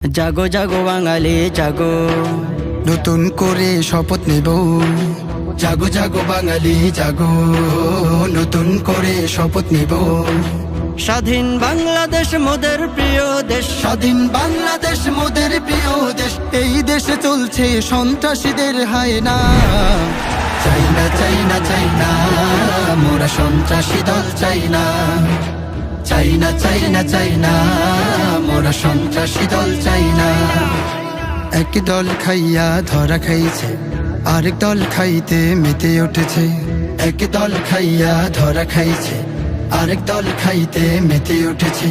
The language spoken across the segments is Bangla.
জাগো জাগো বাঙালি জাগো, নতুন করে শপথ নেব। জাগো জাগো বাঙালি জাগো, নতুন করে শপথ নেব। স্বাধীন বাংলাদেশ মোদের প্রিয় দেশ, স্বাধীন বাংলাদেশ মোদের প্রিয় দেশ। এই দেশে চলছে সন্ত্রাসীদের হায়না। চাই না চাই না চাই না, মোরা সন্ত্রাসী দল চাই না। চাই না চাই না চাই না, মোরা সন্ত্রাসী দল চাই না। এক দল খাইয়া ধরা খাইছে, আরেক দল খাইতে মেতে উঠেছে। এক দল খাইয়া ধরা খাইছে, আরেক দল খাইতে মেতে উঠেছে।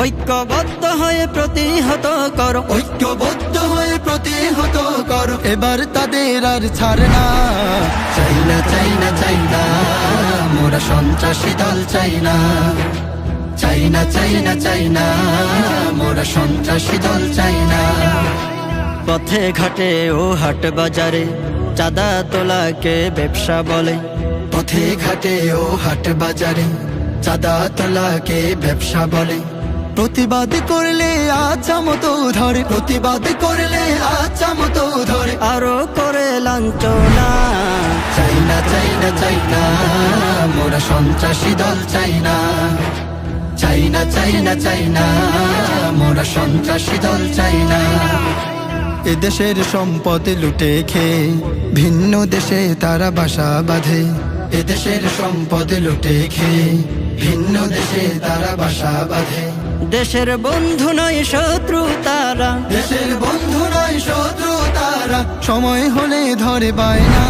ঐক্যবদ্ধ হয়ে প্রতিহত করো, ঐক্যবদ্ধ হয়ে প্রতিহত করো, এবার তাদের আর ছাড় না। চাই না চাই না চাই না, মোরা সন্ত্রাসী দল চাই না। চাই না চাই না চাই না, মোরা সন্ত্রাসী দল চাই না। পথে ঘাটে ও হাট বাজারে চাঁদা তোলাকে ব্যবসা বলে। পথে ঘাটে ও হাট বাজারে চাঁদা তোলাকে ব্যবসা বলে। প্রতিবাদ করলে আচ্ছা মতো ধরে, প্রতিবাদ করলে আচ্ছা মতো ধরে, আরো করে লাঞ্ছনা। চাই না চাই না চাই না, মোরা সন্ত্রাসী দল চাই না। চাই না চাই না চাই না, মোরা সন্ত্রাসী দল চাই না। এদেশের সম্পদ লুটে খেয়ে ভিন্ন দেশে তারা বাসা বাঁধে। এদেশের সম্পদ লুটে খেয়ে ভিন্ন দেশে তারা বাসা বাঁধে। দেশের বন্ধু নয় শত্রু তারা, দেশের বন্ধু নয় শত্রু তারা, সময় হলে ধরে বায়না।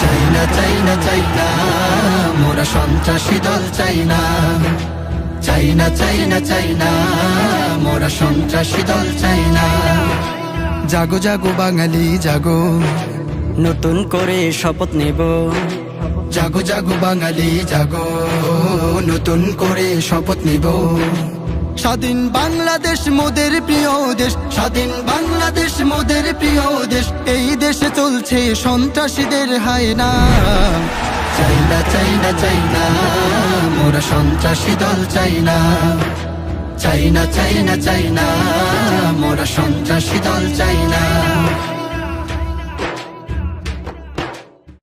চাই না চাই না চাই না, মোরা সন্ত্রাসী দল চাই না। চাই না চাই না চাই না, মোরা সন্ত্রাসী দল চাই না। জাগো জাগো বাঙালি জাগো, নতুন করে শপথ নেব। জাগো জাগো বাঙালি জাগো, নতুন করে শপথ নিব। স্বাধীন বাংলাদেশ মোদের প্রিয় দেশ, স্বাধীন বাংলাদেশ মোদের প্রিয় দেশ। এই দেশে চলছে সন্ত্রাসীদের হায়না। চাই না চাই না চাই না, মোরা সন্ত্রাসী দল চাই না। চাই না চাই না চাই না, মোরা সন্ত্রাসী দল চাই না।